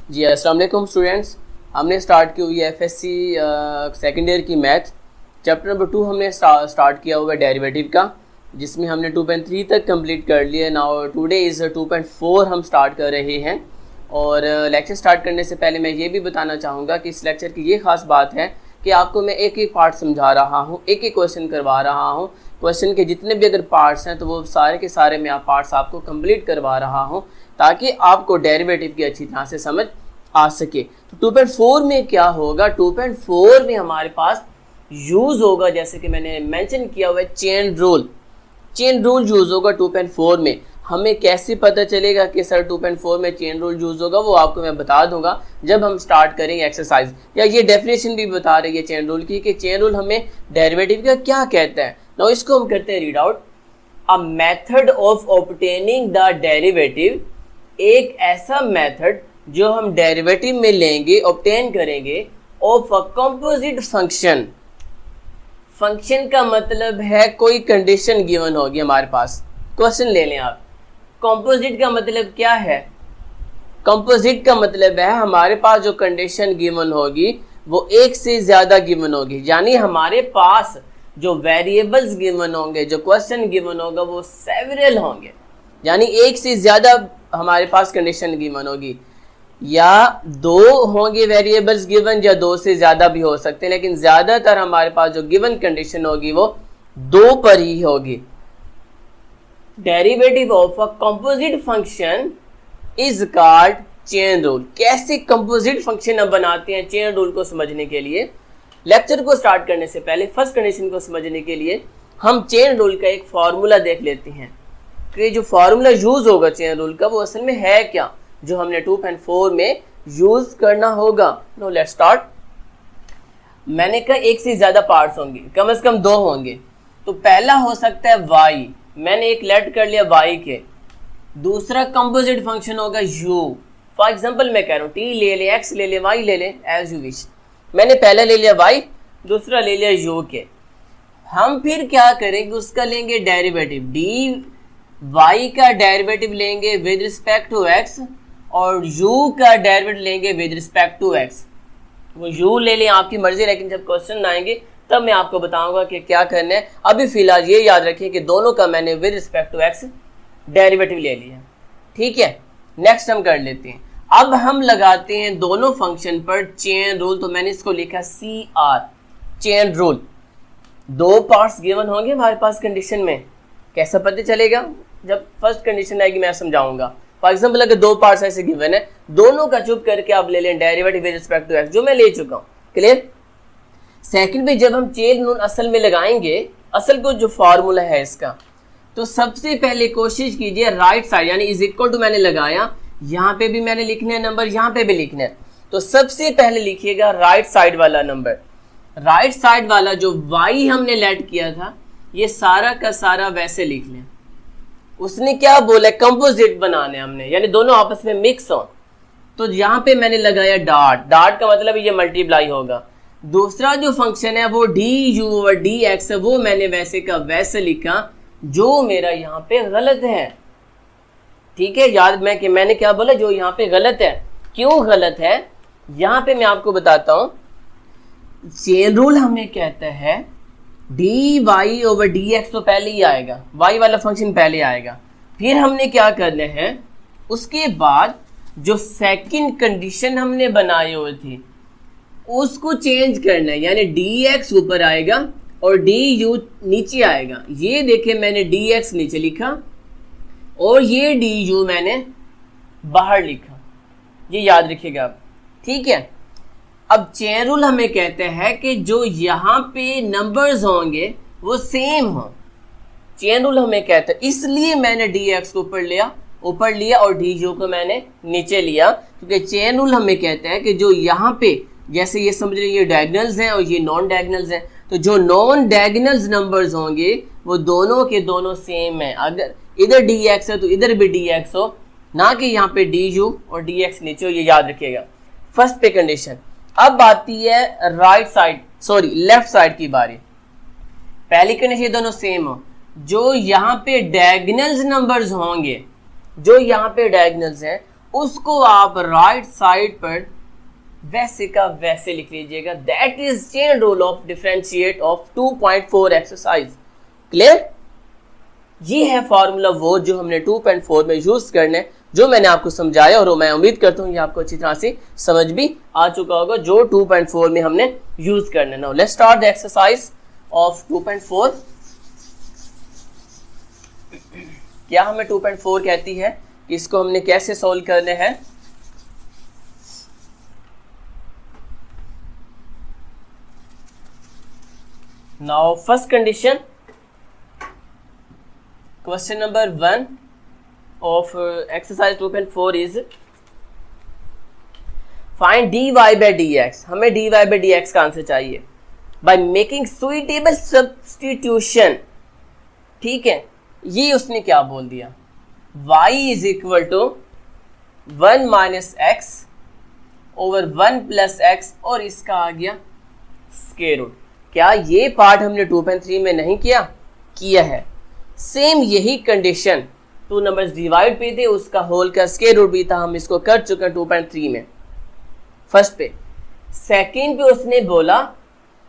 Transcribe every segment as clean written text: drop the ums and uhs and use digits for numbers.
जी अस्सलाम वालेकुम स्टूडेंट्स। हमने स्टार्ट की हुई है एफएससी सेकेंड ईयर की मैथ चैप्टर नंबर 2 हमने स्टार्ट किया हुआ है डेरिवेटिव का, जिसमें हमने 2.3 तक कंप्लीट कर लिया। नाउ टुडे इज़ 2.4 हम स्टार्ट कर रहे हैं। और लेक्चर स्टार्ट करने से पहले मैं ये भी बताना चाहूँगा कि इस लेक्चर की ये ख़ास बात है कि आपको मैं एक एक पार्ट समझा रहा हूँ, एक एक क्वेश्चन करवा रहा हूँ। क्वेश्चन के जितने भी अगर पार्ट्स हैं तो वो सारे के सारे मैं पार्ट्स आपको कंप्लीट करवा रहा हूँ ताकि आपको डेरिवेटिव की अच्छी तरह से समझ आ सके। तो 2.4 में क्या होगा, 2.4 में हमारे पास यूज़ होगा, जैसे कि मैंने मेंशन किया हुआ है, chain rule. Chain rule use होगा 2.4 में। हमें कैसे पता चलेगा कि सर 2.4 में चेन रूल यूज़ होगा, वो आपको मैं बता दूंगा जब हम स्टार्ट करेंगे एक्सरसाइज। या ये डेफिनेशन भी बता रही है चेन रूल की कि चेन रूल हमें डेरिवेटिव का क्या कहता है। ना इसको हम करते हैं read out. A method of obtaining the derivative, एक ऐसा मेथड जो हम डेरिवेटिव में लेंगे, ऑब्टेन करेंगे, of a composite function. Function का मतलब है कोई कंडीशन गिवन होगी हमारे पास। क्वेश्चन ले लें आप, कंपोजिट का मतलब क्या है? कंपोजिट का मतलब है हमारे पास जो कंडीशन गिवन होगी वो एक से ज़्यादा गिवन होगी, यानी हमारे पास जो वेरिएबल्स गिवन होंगे, जो क्वेश्चन गिवन होगा वो सेवरल होंगे, यानी एक से ज़्यादा हमारे पास कंडीशन गिवन होगी। या दो होंगे वेरिएबल्स गिवन, या दो से ज़्यादा भी हो सकते हैं, लेकिन ज़्यादातर हमारे पास जो गिवन कंडीशन होगी वो दो पर ही होगी। Derivative of a composite function is called chain rule. कैसे कंपोजिट फंक्शन हम बनाते हैं चेन रूल को समझने के लिए, लेक्चर को स्टार्ट करने से पहले फर्स्ट कंडीशन को समझने के लिए हम चेन रूल का एक फार्मूला देख लेते हैं कि जो फार्मूला यूज होगा चेन रूल का वो असल में है क्या, जो हमने 2.4 में यूज करना होगा। No let's start. मैंने कहा एक से ज्यादा पार्ट्स होंगे, कम से कम दो होंगे। तो पहला हो सकता है y, मैंने एक लेट कर लिया y के। दूसरा कंपोजिट फंक्शन होगा u। फॉर एग्जांपल मैं कह रहा हूँ t ले ले, x ले ले, y ले ले, एज यू विश। मैंने पहला ले लिया y, दूसरा ले लिया u के। हम फिर क्या करेंगे, उसका लेंगे डेरिवेटिव, y का डेरिवेटिव लेंगे विद रिस्पेक्ट टू x और u का डेरिवेटिव लेंगे विद रिस्पेक्ट टू x। वो u ले लें, आपकी मर्जी, लेकिन जब क्वेश्चन आएंगे तब मैं आपको बताऊंगा कि क्या करना है। अभी फिलहाल ये याद रखिए कि दोनों का मैंने with respect to x derivative ले लिया, ठीक है। नेक्स्ट हम कर लेते हैं, अब हम लगाते हैं दोनों फंक्शन पर चेन रूल। तो मैंने इसको लिखा CR, चेन रूल। दो पार्ट्स गिवन होंगे हमारे पास कंडीशन में, कैसा पता चलेगा? जब फर्स्ट कंडीशन आएगी मैं समझाऊंगा। फॉर एग्जाम्पल अगर दो पार्ट्स ऐसे गिवन है, दोनों का चुप करके आप ले लें derivative with respect to x, जो मैं ले चुका हूँ। क्लियर? सेकंड में जब हम चेन रूल असल में लगाएंगे, असल को जो फार्मूला है इसका, तो सबसे पहले कोशिश कीजिए राइट साइड, यानी इज इक्वल टू मैंने लगाया, यहाँ पे भी मैंने लिखना है नंबर, यहाँ पे भी लिखना है। तो सबसे पहले लिखिएगा राइट साइड वाला नंबर। राइट साइड वाला जो y हमने लेट किया था, ये सारा का सारा वैसे लिख लें। उसने क्या बोला, कंपोजिट बनाने हमने, यानी दोनों आपस में मिक्स हो। तो यहाँ पे मैंने लगाया डॉट, डॉट का मतलब ये मल्टीप्लाई होगा। दूसरा जो फंक्शन है वो du और dx है, वो मैंने वैसे का वैसे लिखा, जो मेरा यहाँ पे गलत है, ठीक है। याद में कि मैंने क्या बोला, जो यहाँ पे गलत है। क्यों गलत है यहाँ पे मैं आपको बताता हूँ। चेन रूल हमें कहता है dy ओवर dx तो पहले ही आएगा, y वाला फंक्शन पहले आएगा। फिर हमने क्या करना है, उसके बाद जो सेकंड कंडीशन हमने बनाई हुई थी उसको चेंज करना है, यानी dx ऊपर आएगा और du नीचे आएगा। ये देखें मैंने dx नीचे लिखा और ये du मैंने बाहर लिखा, ये याद रखिएगा आप, ठीक है। अब चेन रूल हमें कहते हैं कि जो यहाँ पे नंबर्स होंगे वो सेम हो। चेन रूल हमें कहता है, इसलिए मैंने dx को ऊपर लिया और du को मैंने नीचे लिया, क्योंकि चेन रूल हमें कहता है कि जो यहाँ पे, जैसे ये समझ लीजिए ये डायगोनल्स हैं और ये नॉन डायगोनल्स हैं, तो जो नॉन डायगोनल्स नंबर्स होंगे वो दोनों के दोनों सेम है। अगर इधर dx है तो इधर भी dx हो, ना कि यहाँ पे du और dx नीचे हो, ये याद रखिएगा। फर्स्ट पे कंडीशन। अब आती है लेफ्ट साइड की बारी। पहली कंडीशन ये दोनों सेम हो, जो यहाँ पे डायगोनल्स नंबर्स होंगे, जो यहाँ पे डायगोनल्स हैं उसको आप राइट साइड पर वैसे का वैसे लिख लीजिएगा। That is chain rule of differentiate of 2.4 exercise. Clear? ये है फॉर्मूला वो जो हमने 2.4 में यूज करना है, जो मैंने आपको समझाया, और मैं उम्मीद करता हूँ ये आपको अच्छी तरह से समझ भी आ चुका होगा जो 2.4 में हमने यूज करना है। Now let's start the exercise of 2.4। क्या हमें 2.4 कहती है, इसको हमने कैसे सॉल्व करने हैं। Now first condition, question number 1 of exercise 2.4 is find dy by dx। हमें dy by dx का आंसर चाहिए by making suitable substitution। ठीक है, ये उसने क्या बोल दिया, y is equal to 1 minus x over 1 plus x, और इसका आ गया स्क्वायर रूट। क्या ये पार्ट हमने 2.3 में नहीं किया है। सेम यही कंडीशन 2 नंबर्स डिवाइड पे थे, उसका होल का स्क्वायर रूट भी था, हम इसको कर चुके हैं 2.3 में फर्स्ट पे। सेकंड पे उसने बोला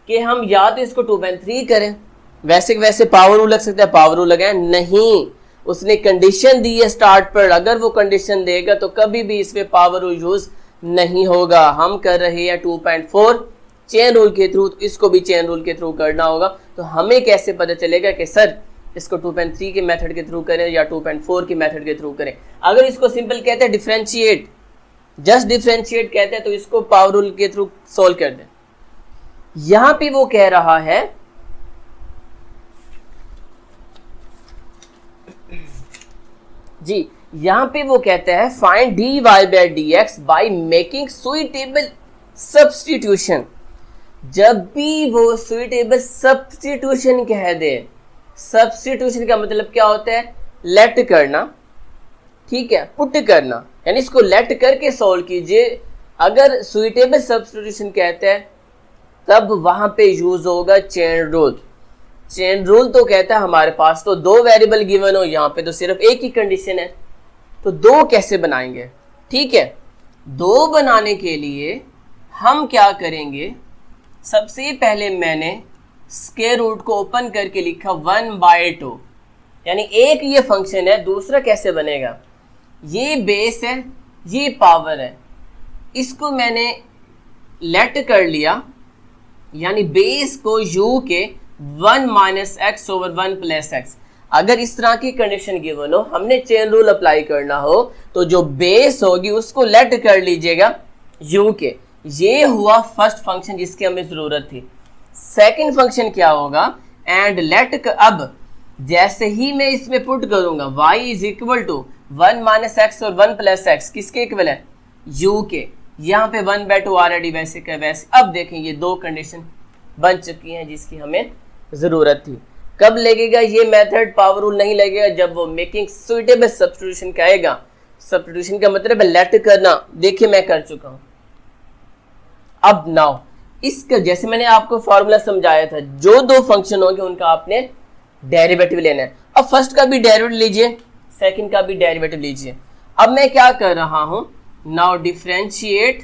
कि हम या तो इसको 2.3 करें, वैसे पावर रूल लग सकता है, पावर रूल लगाए नहीं, उसने कंडीशन दी है स्टार्ट पर, अगर वो कंडीशन देगा तो कभी भी इस पे पावर रूल यूज नहीं होगा। हम कर रहे हैं 2.4 चेन रूल के थ्रू, इसको भी चेन रूल के थ्रू करना होगा। तो हमें कैसे पता चलेगा कि सर इसको 2.3 के मेथड के थ्रू करें या 2.4 के मेथड के थ्रू करें। अगर इसको सिंपल कहते हैं डिफरेंशिएट, जस्ट डिफरेंशिएट कहते हैं, तो इसको पावर रूल के थ्रू सॉल्व कर दें। यहां पे वो कह रहा है जी, यहां पे वो कहता है find dy by dx by making suitable substitution. जब भी वो सुइटेबल सब्स्टिट्यूशन कह दे, सब्स्टिट्यूशन का मतलब क्या होता है, लेट करना, ठीक है, पुट करना, यानी इसको लेट करके सॉल्व कीजिए। अगर सुइटेबल सब्स्टिट्यूशन कहते हैं तब वहां पे यूज होगा चेन रूल। चेन रूल तो कहता है हमारे पास तो 2 वेरिएबल गिवन हो, यहाँ पे तो सिर्फ एक ही कंडीशन है, तो 2 कैसे बनाएंगे। ठीक है, 2 बनाने के लिए हम क्या करेंगे, सबसे पहले मैंने स्क्वायर रूट को ओपन करके लिखा 1/2, यानी एक ये फंक्शन है, दूसरा कैसे बनेगा, ये बेस है, ये पावर है, इसको मैंने लेट कर लिया, यानी बेस को u के 1 minus x over 1 plus x. अगर इस तरह की कंडीशन गिवन हो, हमने चेन रूल अप्लाई करना हो, तो जो बेस होगी उसको लेट कर लीजिएगा u के। ये हुआ फर्स्ट फंक्शन जिसकी हमें जरूरत थी। सेकंड फंक्शन क्या होगा, एंड लेट, अब जैसे ही मैं इसमें पुट करूंगा y is equal to 1 minus x और 1 प्लस एक्स, किसके इक्वल है, u के। यहाँ पे 1/2 ऑलरेडी वैसे का वैसे। अब देखें ये 2 कंडीशन बन चुकी हैं जिसकी हमें जरूरत थी। कब लगेगा ये मेथड, पावर रूल नहीं लगेगा जब वो मेकिंग सुइटेबल सब्स्टिट्यूशन कहेगा। सब्स्टिट्यूशन का मतलब है लेट करना, देखिए मैं कर चुका हूं। अब नाउ इसका जैसे मैंने आपको फॉर्मूला समझाया था, जो 2 फंक्शन होंगे उनका आपने डेरिवेटिव लेना है। अब फर्स्ट का भी डेरिवेटिव लीजिए, सेकंड का भी डेरिवेटिव लीजिए। अब मैं क्या कर रहा हूं, now differentiate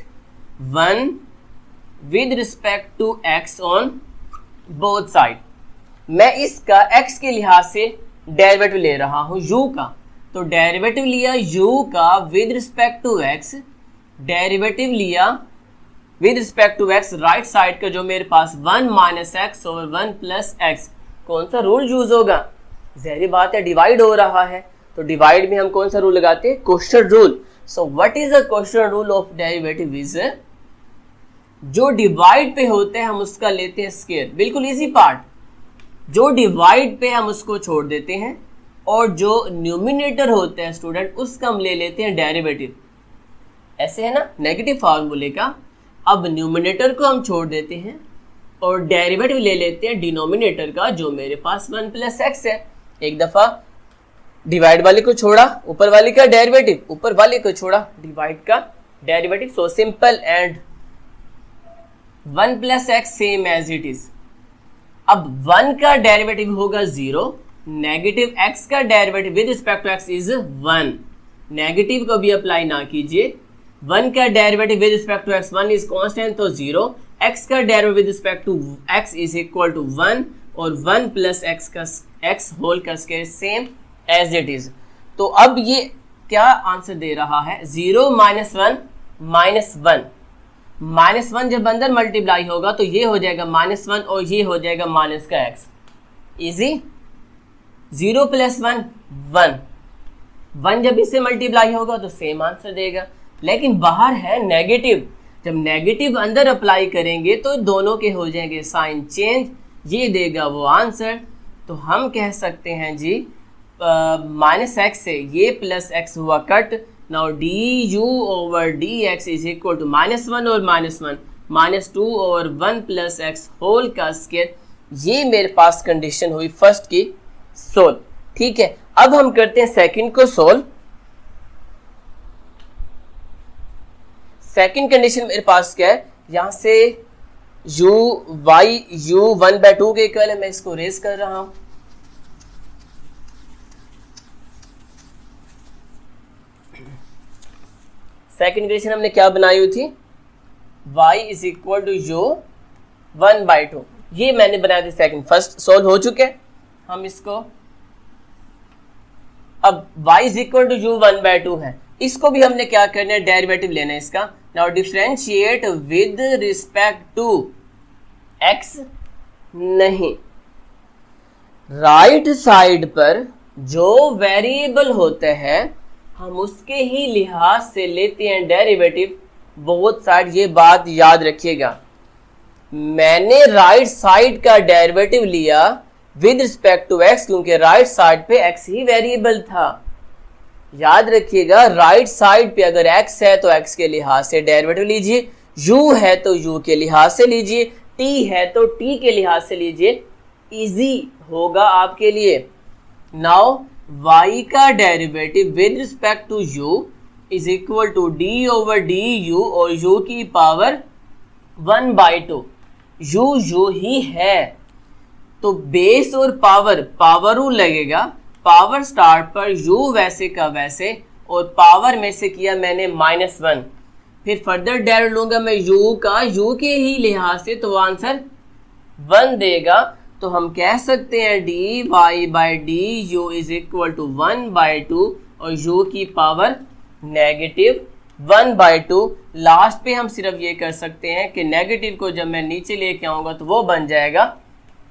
1 with respect to x on both side. मैं इसका x के लिहाज से डेरिवेटिव ले रहा हूं u का, तो डेरिवेटिव लिया u का विद रिस्पेक्ट टू x, डेरिवेटिव लिया with respect to x, right side का जो मेरे पास 1 minus x over 1 plus x. कौन सा रूल यूज होगा, जहरी बात है डिवाइड हो रहा है, तो डिवाइड में हम कौन सा रूल लगाते हैं, quotient rule. So what is the quotient rule of derivative is, जो डिवाइड पे होते हैं हम उसका लेते हैं स्क्वायर, बिल्कुल इजी पार्ट। जो डिवाइड पे हम उसको छोड़ देते हैं, और जो न्यूमिनेटर होते हैं स्टूडेंट उसका हम ले लेते हैं डेरिवेटिव। ऐसे है ना नेगेटिव फार्मूले का। अब न्यूमिनेटर को हम छोड़ देते हैं और डेरिवेटिव ले लेते हैं डिनोमिनेटर का, जो मेरे पास 1 प्लस एक्स है। एक दफा डिवाइड वाले को छोड़ा, ऊपर वाले का डेरिवेटिव, ऊपर वाले को छोड़ा, डिवाइड का derivative. So simple, and 1 plus x same as it is. अब 1 का डेरिवेटिव होगा 0, नेगेटिव x का derivative with respect to x is 1। Negative को भी अप्लाई ना कीजिए। 1 का derivative with respect to x 1 is constant तो 0, x का derivative with respect to x is equal to 1 और 1 प्लस एक्स का x होल का square same as it is. तो अब ये क्या आंसर दे रहा है, 0 माइनस 1 माइनस 1, माइनस 1 जब अंदर मल्टीप्लाई होगा तो ये हो जाएगा माइनस 1 और ये हो जाएगा माइनस का x। इजी। 0 प्लस 1 1, 1 जब इससे मल्टीप्लाई होगा तो सेम आंसर देगा। लेकिन बाहर है नेगेटिव, जब नेगेटिव अंदर अप्लाई करेंगे तो दोनों के हो जाएंगे साइन चेंज, ये देगा वो आंसर। तो हम कह सकते हैं जी माइनस एक्स से ये प्लस एक्स हुआ cut. Now d u over d x is equal to minus 1 और माइनस 1 माइनस 2 और 1 प्लस एक्स होल का स्क्वायर। ये मेरे पास कंडीशन हुई फर्स्ट की सोल्व। ठीक है, अब हम करते हैं सेकंड को सोल्व। सेकंड कंडीशन मेरे पास क्या है, यहां से u y u 1/2 के इक्वल है, मैं इसको रेज कर रहा हूं। सेकंड कंडीशन हमने क्या बनाई हुई थी, y is equal to u 1/2, ये मैंने बनाया था सेकंड। फर्स्ट सोल्व हो चुके हैं हम इसको। अब y is equal to u 1/2 है, इसको भी हमने क्या करना है, डेरिवेटिव लेना है इसका। Now differentiate with respect to x, नहीं, राइट साइड पर जो वेरिएबल होते हैं हम उसके ही लिहाज से लेते हैं डेरिवेटिव बोथ साइड। ये बात याद रखिएगा, मैंने राइट साइड का डेरिवेटिव लिया विद रिस्पेक्ट टू x क्योंकि राइट साइड पे x ही वेरिएबल था। याद रखिएगा, राइट साइड पे अगर x है तो x के लिहाज से डेरिवेटिव लीजिए, u है तो u के लिहाज से लीजिए, t है तो t के लिहाज से लीजिए। इजी होगा आपके लिए। नाउ y का derivative with respect to u is equal to d over d u और u की पावर 1/2। u ही है तो बेस और पावर रू लगेगा, पावर स्टार्ट पर u वैसे का वैसे और पावर में से किया मैंने -1, फिर फर्दर डेरिवेटिव लूंगा मैं u का u के ही लिहाज से तो आंसर 1 देगा। तो हम कह सकते हैं dy by d u is equal to 1/2 और u की पावर -1/2। लास्ट पे हम सिर्फ ये कर सकते हैं कि नेगेटिव को जब मैं नीचे लेके आऊंगा तो वो बन जाएगा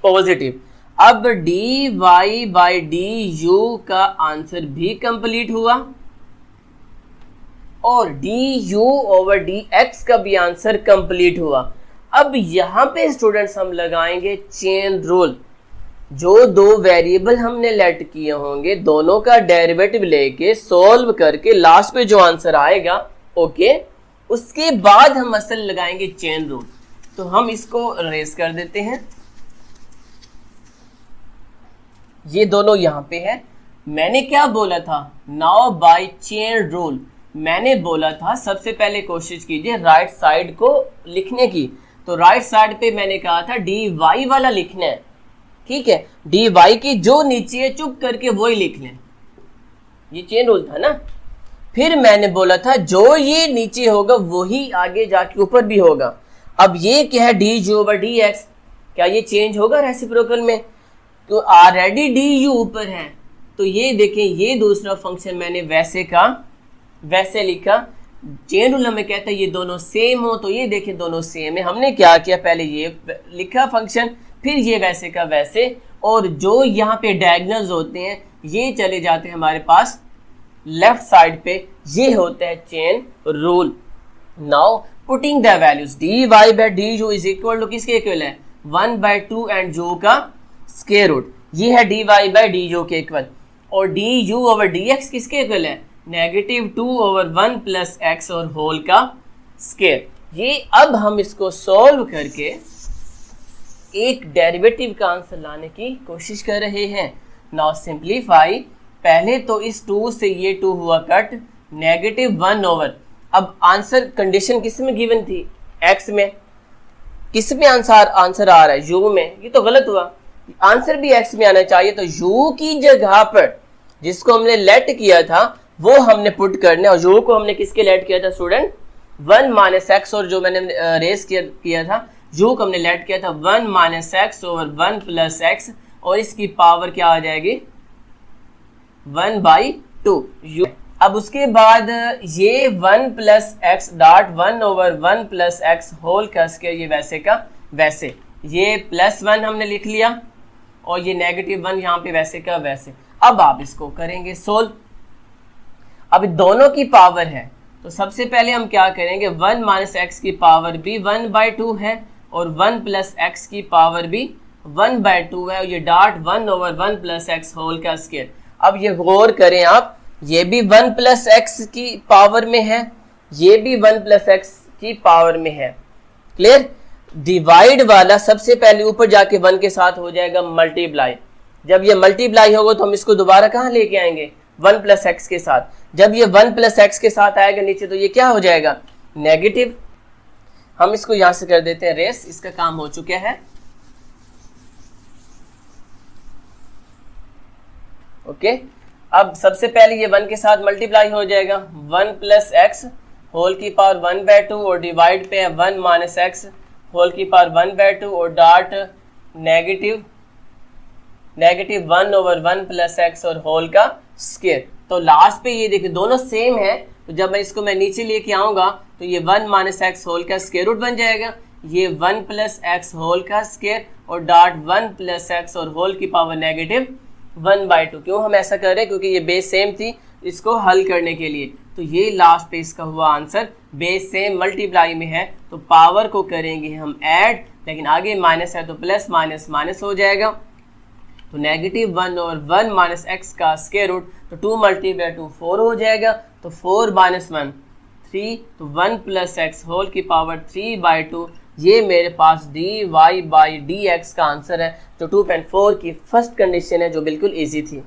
पॉजिटिव। अब dy बाई डी यू का आंसर भी कंप्लीट हुआ और du ओवर dx का भी आंसर कंप्लीट हुआ। अब यहां पे स्टूडेंट्स हम लगाएंगे चेन रूल। जो दो वेरिएबल हमने लेट किए होंगे दोनों का डेरिवेटिव लेके सॉल्व करके लास्ट पे जो आंसर आएगा ओके, उसके बाद हम असल लगाएंगे चेन रूल। तो हम इसको रेस कर देते हैं, ये दोनों यहां पे है। मैंने क्या बोला था, नाउ बाय चेन रूल मैंने बोला था सबसे पहले कोशिश कीजिए राइट साइड को लिखने की। तो राइट साइड पे मैंने कहा था dy वाला लिखना है, ठीक है, dy की जो नीचे है चुप करके वही लिख लें, ये चेन रूल था ना। फिर मैंने बोला था जो ये नीचे होगा वही आगे जाके ऊपर भी होगा। अब ये क्या है, dy ओवर dx, क्या ये चेंज होगा रेसिप्रोकल में? तो ऑलरेडी डी ऊपर है तो ये देखें, ये दूसरा फंक्शन मैंने वैसे का वैसे लिखा। चेन रूल हमें कहता है ये दोनों सेम हो, तो ये देखें दोनों सेम है। हमने क्या किया, पहले ये लिखा फंक्शन, फिर ये वैसे का वैसे, और जो यहाँ पे डायगोनल्स होते हैं ये चले जाते हैं हमारे पास लेफ्ट साइड पे, ये होता है chain rule. Now putting the values dy by d u is equal to किसके इक्वल है, 1/2 एंड जो का स्क्वायर रूट, ये है dy बाई डी यू के इक्वल। और D u over d x किसके इक्वल है, -2 ओवर 1 प्लस एक्स और होल का स्क्वायर। ये अब हम इसको सॉल्व करके एक डेरिवेटिव का आंसर लाने की कोशिश कर रहे हैं। नाउ सिंप्लीफाई, पहले तो इस 2 से ये 2 हुआ कट, -1 ओवर, अब आंसर कंडीशन किस में गिवन थी, x में, किस में आंसर आ रहा है, u में, ये तो गलत हुआ, आंसर भी x में आना चाहिए। तो u की जगह पर जिसको हमने लेट किया था वो हमने पुट करना है, और यू को हमने किसके लेट किया था स्टूडेंट, 1 माइनस एक्स, और जो मैंने रेस किया था यू को हमने लेट किया था 1 minus x over 1 plus x, और इसकी पावर क्या आ जाएगी 1/2 यू। अब उसके बाद ये 1 plus x dot 1 over 1 plus x whole का स्क्वायर, ये वैसे का वैसे, ये +1 हमने लिख लिया और ये -1 यहाँ पे वैसे का वैसे। अब आप इसको करेंगे सोल्व। अब दोनों की पावर है तो सबसे पहले हम क्या करेंगे, 1 माइनस एक्स की पावर भी 1/2 है और 1 प्लस एक्स की पावर भी 1/2 है, और ये dot 1 over 1 plus x whole का स्क्वायर। अब ये गौर करें आप, ये भी 1 प्लस एक्स की पावर में है, ये भी 1 प्लस एक्स की पावर में है। क्लियर? डिवाइड वाला सबसे पहले ऊपर जाके 1 के साथ हो जाएगा मल्टीप्लाई। जब ये मल्टीप्लाई होगा तो हम इसको दोबारा कहाँ लेके आएंगे, 1 प्लस एक्स के साथ। जब ये 1 प्लस एक्स के साथ आएगा नीचे तो ये क्या हो जाएगा, नेगेटिव। हम इसको यहां से कर देते हैं रेस, इसका काम हो चुका है। ओके, अब सबसे पहले ये 1 के साथ मल्टीप्लाई हो जाएगा, 1 प्लस एक्स होल की पावर 1/2 और डिवाइड पे है 1 माइनस एक्स होल की पावर 1/2 और dot negative 1 over 1 plus x और होल का स्क्वायर। तो लास्ट पे ये देखिए दोनों सेम है, तो जब मैं इसको नीचे लेके आऊंगा तो ये 1 माइनस एक्स होल का स्क्वायर रूट बन जाएगा, ये 1 प्लस एक्स होल का स्क्वायर और डॉट 1 प्लस एक्स और होल की पावर -1/2। क्यों हम ऐसा कर रहे हैं, क्योंकि ये बेस सेम थी, इसको हल करने के लिए। तो ये लास्ट पे इसका हुआ आंसर, बेस सेम मल्टीप्लाई में है तो पावर को करेंगे हम ऐड, लेकिन आगे माइनस है तो प्लस माइनस माइनस हो जाएगा, तो -1 और 1 माइनस एक्स का स्क्वायर रूट, तो 2 × 2 4 हो जाएगा, तो 4 - 1 3, तो 1 प्लस एक्स होल की पावर 3/2। ये मेरे पास dy/dx का आंसर है, जो 2.4 की फर्स्ट कंडीशन है, जो बिल्कुल इजी थी।